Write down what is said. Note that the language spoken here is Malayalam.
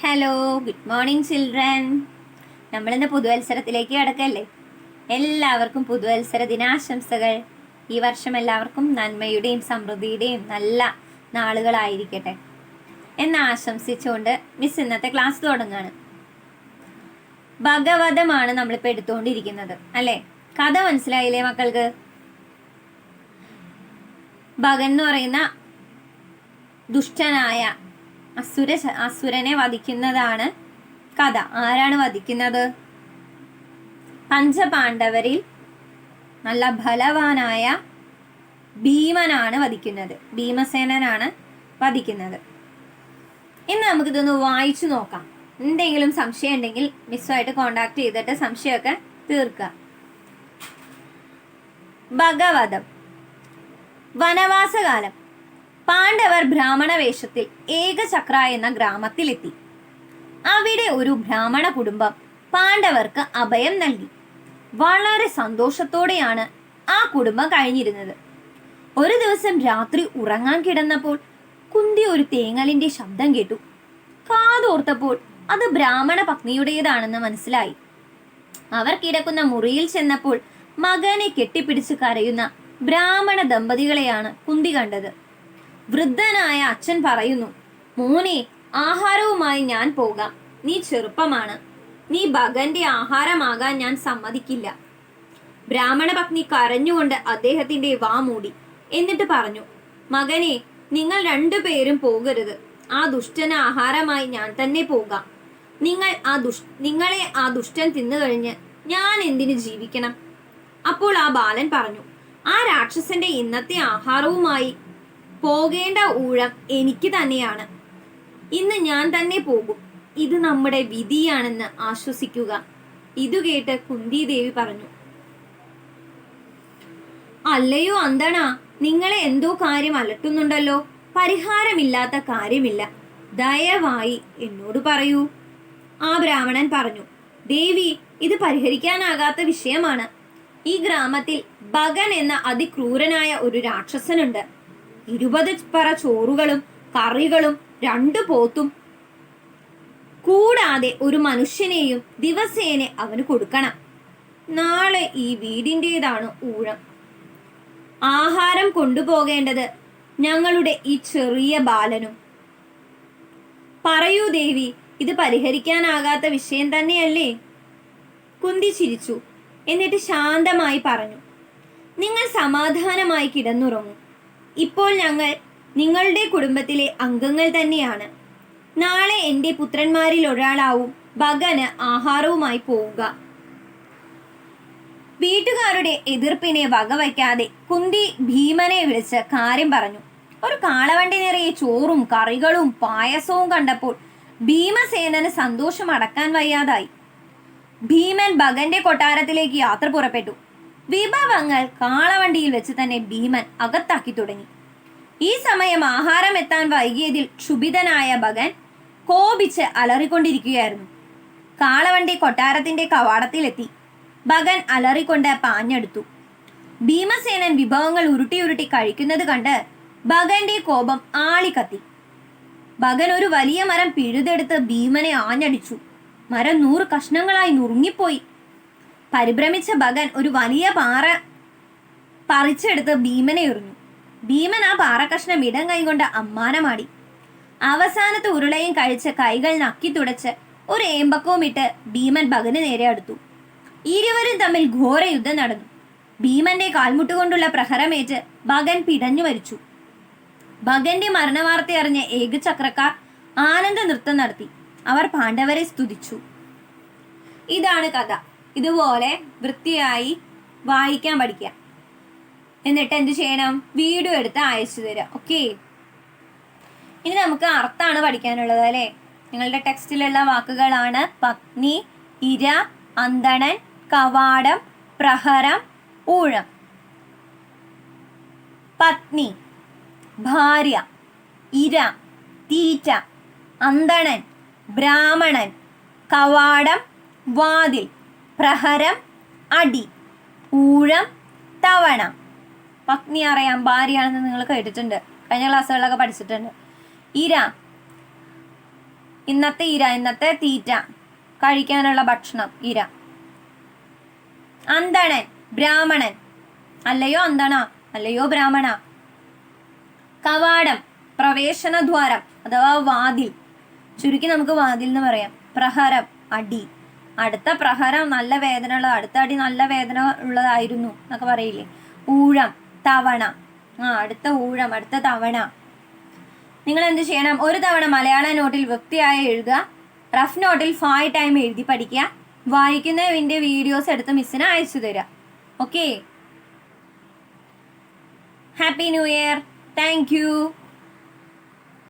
Hello, good morning children. നമ്മളിന്ന് പുതുവത്സരത്തിലേക്ക് കിടക്കല്ലേ. എല്ലാവർക്കും പുതുവത്സര ദിനാശംസകൾ. ഈ വർഷം എല്ലാവർക്കും നന്മയുടെയും സമൃദ്ധിയുടെയും നല്ല നാളുകളായിരിക്കട്ടെ എന്ന് ആശംസിച്ചുകൊണ്ട് മിസ് ഇന്നത്തെ ക്ലാസ് തുടങ്ങുകയാണ്. ഭഗവതമാണ് നമ്മളിപ്പോൾ എടുത്തുകൊണ്ടിരിക്കുന്നത് അല്ലേ. കഥ മനസ്സിലായില്ലേ മക്കൾക്ക്? ഭഗൻ എന്ന് പറയുന്ന ദുഷ്ടനായ അസുരനെ വധിക്കുന്നതാണ് കഥ. ആരാണ് വധിക്കുന്നത്? പഞ്ചപാണ്ഡവരിൽ നല്ല ബലവാനായ ഭീമനാണ് വധിക്കുന്നത്. ഭീമസേനനാണ് വധിക്കുന്നത്. ഇന്ന് നമുക്കിതൊന്ന് വായിച്ചു നോക്കാം. എന്തെങ്കിലും സംശയം ഉണ്ടെങ്കിൽ മിസ്സുമായിട്ട് കോണ്ടാക്ട് ചെയ്തിട്ട് സംശയമൊക്കെ തീർക്കുക. ഭഗവതം. വനവാസകാലം. പാണ്ഡവർ ബ്രാഹ്മണ വേഷത്തിൽ ഏകചക്ര എന്ന ഗ്രാമത്തിലെത്തി. അവിടെ ഒരു ബ്രാഹ്മണ കുടുംബം പാണ്ഡവർക്ക് അഭയം നൽകി. വളരെ സന്തോഷത്തോടെയാണ് ആ കുടുംബം കഴിഞ്ഞിരുന്നത്. ഒരു ദിവസം രാത്രി ഉറങ്ങാൻ കിടന്നപ്പോൾ കുന്തി ഒരു തേങ്ങലിന്റെ ശബ്ദം കേട്ടു. കാതോർത്തപ്പോൾ അത് ബ്രാഹ്മണ പത്നിയുടേതാണെന്ന് മനസ്സിലായി. അവർ കിടക്കുന്ന മുറിയിൽ ചെന്നപ്പോൾ മകനെ കെട്ടിപ്പിടിച്ച് കരയുന്ന ബ്രാഹ്മണ ദമ്പതികളെയാണ് കുന്തി കണ്ടത്. വൃദ്ധനായ അച്ഛൻ പറയുന്നു, മോനെ, ആഹാരവുമായി ഞാൻ പോകാം. നീ ചെറുപ്പമാണ്. നീ ഭഗന്റെ ആഹാരമാകാൻ ഞാൻ സമ്മതിക്കില്ല. ബ്രാഹ്മണ പത്നി കരഞ്ഞുകൊണ്ട് അദ്ദേഹത്തിന്റെ വാ മൂടി. എന്നിട്ട് പറഞ്ഞു, മകനെ, നിങ്ങൾ രണ്ടുപേരും പോകരുത്. ആ ദുഷ്ടന് ആഹാരമായി ഞാൻ തന്നെ പോകാം. നിങ്ങളെ ആ ദുഷ്ടൻ തിന്നുകഴിഞ്ഞ് ഞാൻ എന്തിനു ജീവിക്കണം? അപ്പോൾ ആ ബാലൻ പറഞ്ഞു, ആ രാക്ഷസന്റെ ഇന്നത്തെ ആഹാരവുമായി പോകേണ്ട ഊഴം എനിക്ക് തന്നെയാണ്. ഇന്ന് ഞാൻ തന്നെ പോകും. ഇത് നമ്മുടെ വിധിയാണെന്ന് ആശ്വസിക്കുക. ഇതു കേട്ട് കുന്തിദേവി പറഞ്ഞു, അല്ലയോ അന്തണ, നിങ്ങളെ എന്തോ കാര്യം അലട്ടുന്നുണ്ടല്ലോ. പരിഹാരമില്ലാത്ത കാര്യമില്ല. ദയവായി എന്നോട് പറയൂ. ആ ബ്രാഹ്മണൻ പറഞ്ഞു, ദേവി, ഇത് പരിഹരിക്കാനാകാത്ത വിഷയമാണ്. ഈ ഗ്രാമത്തിൽ ഭഗൻ എന്ന അതിക്രൂരനായ ഒരു രാക്ഷസനുണ്ട്. 20 പറ ചോറുകളും കറികളും 2 പോത്തും കൂടാതെ ഒരു മനുഷ്യനെയും ദിവസേന അവന് കൊടുക്കണം. നാളെ ഈ വീടിൻ്റെതാണ് ഊഴം. ആഹാരം കൊണ്ടുപോകേണ്ടത് ഞങ്ങളുടെ ഈ ചെറിയ ബാലനും. പറയൂ ദേവി, ഇത് പരിഹരിക്കാനാകാത്ത വിഷയം തന്നെയല്ലേ? കുന്തി ചിരിച്ചു. എന്നിട്ട് ശാന്തമായി പറഞ്ഞു, നിങ്ങൾ സമാധാനമായി കിടന്നുറങ്ങൂ. ഇപ്പോൾ ഞങ്ങൾ നിങ്ങളുടെ കുടുംബത്തിലെ അംഗങ്ങൾ തന്നെയാണ്. നാളെ എൻ്റെ പുത്രന്മാരിൽ ഒരാളാവും ഭഗന് ആഹാരവുമായി പോവുക. വീട്ടുകാരുടെ എതിർപ്പിനെ വകവയ്ക്കാതെ കുന്തി ഭീമനെ വിളിച്ച് കാര്യം പറഞ്ഞു. ഒരു കാളവണ്ടി നിറയെ ചോറും കറികളും പായസവും കണ്ടപ്പോൾ ഭീമസേനന് സന്തോഷം അടക്കാൻ വയ്യാതായി. ഭീമൻ ഭഗന്റെ കൊട്ടാരത്തിലേക്ക് യാത്ര പുറപ്പെട്ടു. വിഭവങ്ങൾ കാളവണ്ടിയിൽ വെച്ച് തന്നെ ഭീമൻ അകത്താക്കി തുടങ്ങി. ഈ സമയം ആഹാരം എത്താൻ വൈകിയതിൽ ക്ഷുഭിതനായ ഭഗൻ കോപിച്ച് അലറിക്കൊണ്ടിരിക്കുകയായിരുന്നു. കാളവണ്ടി കൊട്ടാരത്തിന്റെ കവാടത്തിലെത്തി. ഭഗൻ അലറിക്കൊണ്ട് പാഞ്ഞെടുത്തു. ഭീമസേനൻ വിഭവങ്ങൾ ഉരുട്ടി ഉരുട്ടി കഴിക്കുന്നത് കണ്ട് ഭഗന്റെ കോപം ആളിക്കത്തി. ഭഗൻ ഒരു വലിയ മരം പിഴുതെടുത്ത് ഭീമനെ ആഞ്ഞടിച്ചു. മരം 100 കഷ്ണങ്ങളായി നുറുങ്ങിപ്പോയി. പരിഭ്രമിച്ച ഭഗൻ ഒരു വലിയ പാറ പറിച്ചെടുത്ത് ഭീമനെ എറിഞ്ഞു. ഭീമൻ ആ പാറക്കഷ്ണം ഇടം കൈകൊണ്ട് അമ്മാനമാടി. അവസാനത്തെ ഉരുളയും കഴിച്ച് കൈകൾ നക്കി തുടച്ച് ഒരു ഏമ്പക്കവും ഇട്ട് ഭീമൻ ഭഗന് നേരെ അടുത്തു. ഇരുവരും തമ്മിൽ ഘോര യുദ്ധം നടന്നു. ഭീമന്റെ കാൽമുട്ടുകൊണ്ടുള്ള പ്രഹരമേറ്റ് ഭഗൻ പിടഞ്ഞു മരിച്ചു. ഭഗന്റെ മരണവാർത്ത അറിഞ്ഞ ഏകചക്രക്കാർ ആനന്ദ നൃത്തം നടത്തി. അവർ പാണ്ഡവരെ സ്തുതിച്ചു. ഇതാണ് കഥ. ഇതുപോലെ വൃത്തിയായി വായിക്കാൻ പഠിക്കുക. എന്നിട്ട് എന്ത് ചെയ്യണം? വീഡിയോ എടുത്ത് അയച്ചു തരാം. ഓക്കെ, ഇനി നമുക്ക് അർത്ഥമാണ് പഠിക്കാനുള്ളത് അല്ലേ. നിങ്ങളുടെ ടെക്സ്റ്റിലുള്ള വാക്കുകളാണ് പത്നി, ഇര, അന്തണൻ, കവാടം, പ്രഹരം, ഊഴം. പത്നി ഭാര്യ, ഇര തീറ്റ, അന്തണൻ ബ്രാഹ്മണൻ, കവാടം വാതിൽ, പ്രഹരം അടി, ഊഴം തവണ. പത്നി അറിയാം, ഭാര്യയാണെന്ന് നിങ്ങൾ കേട്ടിട്ടുണ്ട്, കഴിഞ്ഞ ക്ലാസ്സുകളിലൊക്കെ പഠിച്ചിട്ടുണ്ട്. ഇര ഇന്നത്തെ ഇര, ഇന്നത്തെ തീറ്റ, കഴിക്കാനുള്ള ഭക്ഷണം, ഇര. അന്തണൻ, ബ്രാഹ്മണൻ. അല്ലയോ അന്തണ, അല്ലയോ ബ്രാഹ്മണ. കവാടം, പ്രവേശനദ്വാരം അഥവാ വാതിൽ, ചുരുക്കി നമുക്ക് വാതിൽ എന്ന് പറയാം. പ്രഹരം, അടി. അടുത്ത പ്രഹരം നല്ല വേദന ഉള്ളത്, അടുത്ത അടി നല്ല വേദന ഉള്ളതായിരുന്നു എന്നൊക്കെ പറയില്ലേ. ഊഴം, തവണ. അടുത്ത ഊഴം, അടുത്ത തവണ. നിങ്ങൾ എന്ത് ചെയ്യണം? ഒരു തവണ മലയാള നോട്ടിൽ വൃത്തിയായി എഴുതുക, റഫ് നോട്ടിൽ 5 ടൈം എഴുതി പഠിക്കുക, വായിക്കുന്നതിൻ്റെ വീഡിയോസ് എടുത്ത് മിസ്സിന് അയച്ചു തരിക. Okay, happy new year. Thank you.